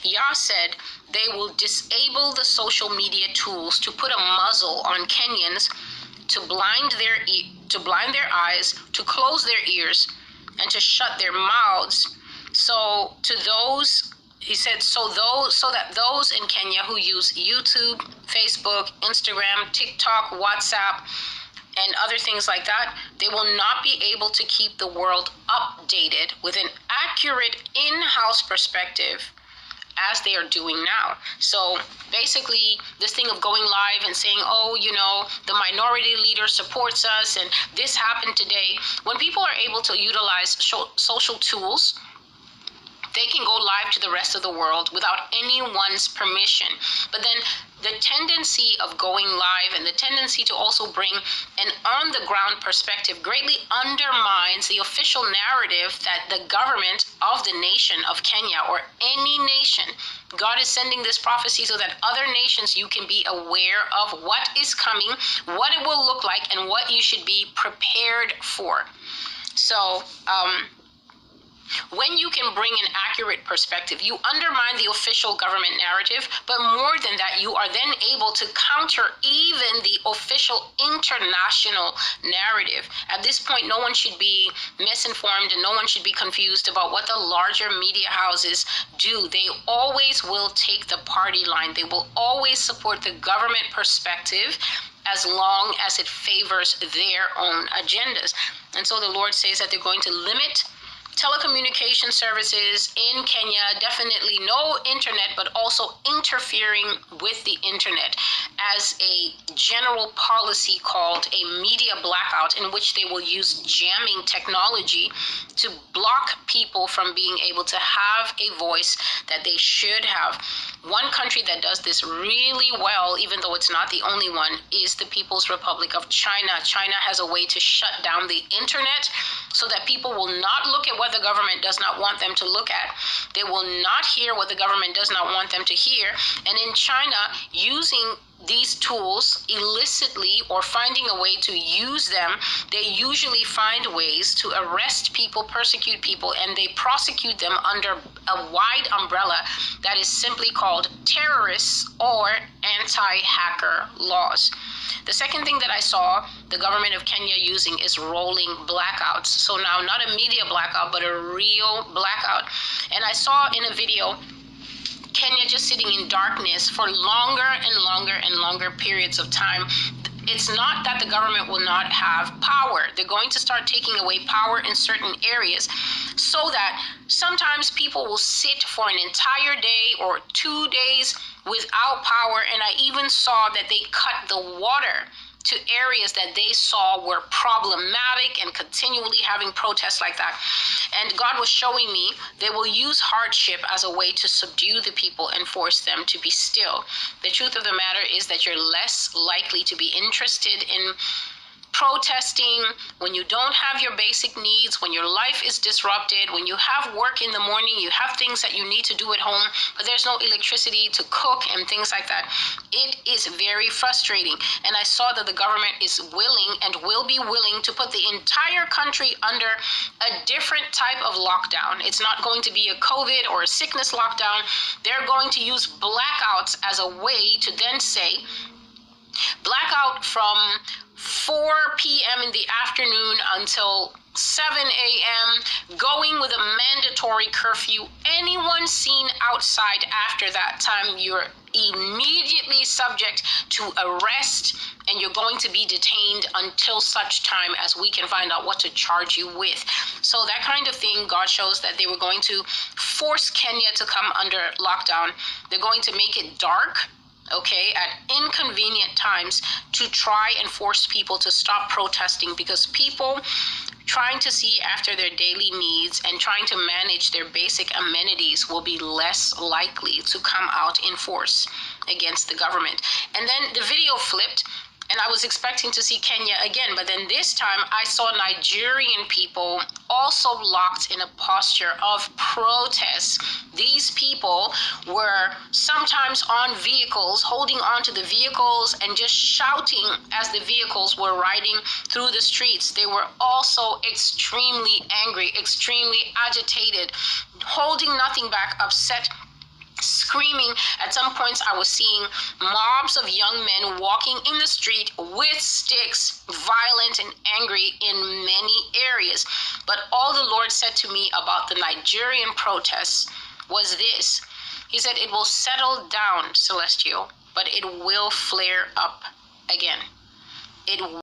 Yah said they will disable the social media tools to put a muzzle on Kenyans, to blind their eyes, to close their ears, and to shut their mouths. So to those, he said, so that those in Kenya who use YouTube, Facebook, Instagram, TikTok, WhatsApp, and other things like that, they will not be able to keep the world updated with an accurate in-house perspective as they are doing now. So basically, this thing of going live and saying, oh, the minority leader supports us and this happened today, when people are able to utilize social tools, they can go live to the rest of the world without anyone's permission. But then the tendency of going live and the tendency to also bring an on-the-ground perspective greatly undermines the official narrative that the government of the nation of Kenya, or any nation, God is sending this prophecy so that other nations, you can be aware of what is coming, what it will look like, and what you should be prepared for. So, when you can bring an accurate perspective, you undermine the official government narrative, but more than that, you are then able to counter even the official international narrative. At this point, no one should be misinformed and no one should be confused about what the larger media houses do. They always will take the party line. They will always support the government perspective as long as it favors their own agendas. And so the Lord says that they're going to limit telecommunication services in Kenya, definitely no internet, but also interfering with the internet as a general policy called a media blackout, in which they will use jamming technology to block people from being able to have a voice that they should have. One country that does this really well, even though it's not the only one, is the People's Republic of China. China has a way to shut down the internet so that people will not look at what the government does not want them to look at. They will not hear what the government does not want them to hear. And in China, using these tools illicitly or finding a way to use them, they usually find ways to arrest people, persecute people, and they prosecute them under a wide umbrella that is simply called terrorists or anti-hacker laws. The second thing that I saw the government of Kenya using is rolling blackouts. So now not a media blackout, but a real blackout. And I saw in a video Kenya just sitting in darkness for longer and longer and longer periods of time. It's not that the government will not have power. They're going to start taking away power in certain areas so that sometimes people will sit for an entire day or 2 days without power. And I even saw that they cut the water to areas that they saw were problematic and continually having protests like that. And God was showing me they will use hardship as a way to subdue the people and force them to be still. The truth of the matter is that you're less likely to be interested in protesting when you don't have your basic needs, when your life is disrupted, when you have work in the morning, you have things that you need to do at home, but there's no electricity to cook and things like that. It is very frustrating. And I saw that the government is willing and will be willing to put the entire country under a different type of lockdown. It's not going to be a COVID or a sickness lockdown. They're going to use blackouts as a way to then say, blackout from 4 p.m. in the afternoon until 7 a.m., going with a mandatory curfew. Anyone seen outside after that time, you're immediately subject to arrest and you're going to be detained until such time as we can find out what to charge you with. So that kind of thing, God shows that they were going to force Kenya to come under lockdown. They're going to make it dark, okay, at inconvenient times to try and force people to stop protesting, because people trying to see after their daily needs and trying to manage their basic amenities will be less likely to come out in force against the government. And then the video flipped, and I was expecting to see Kenya again, but then this time I saw Nigerian people also locked in a posture of protest. These people were sometimes on vehicles, holding onto the vehicles and just shouting as the vehicles were riding through the streets. They were also extremely angry, extremely agitated, holding nothing back, upset screaming. At some points, I was seeing mobs of young men walking in the street with sticks, violent and angry in many areas. But all the Lord said to me about the Nigerian protests was this. He said, it will settle down, Celestial, but it will flare up again. It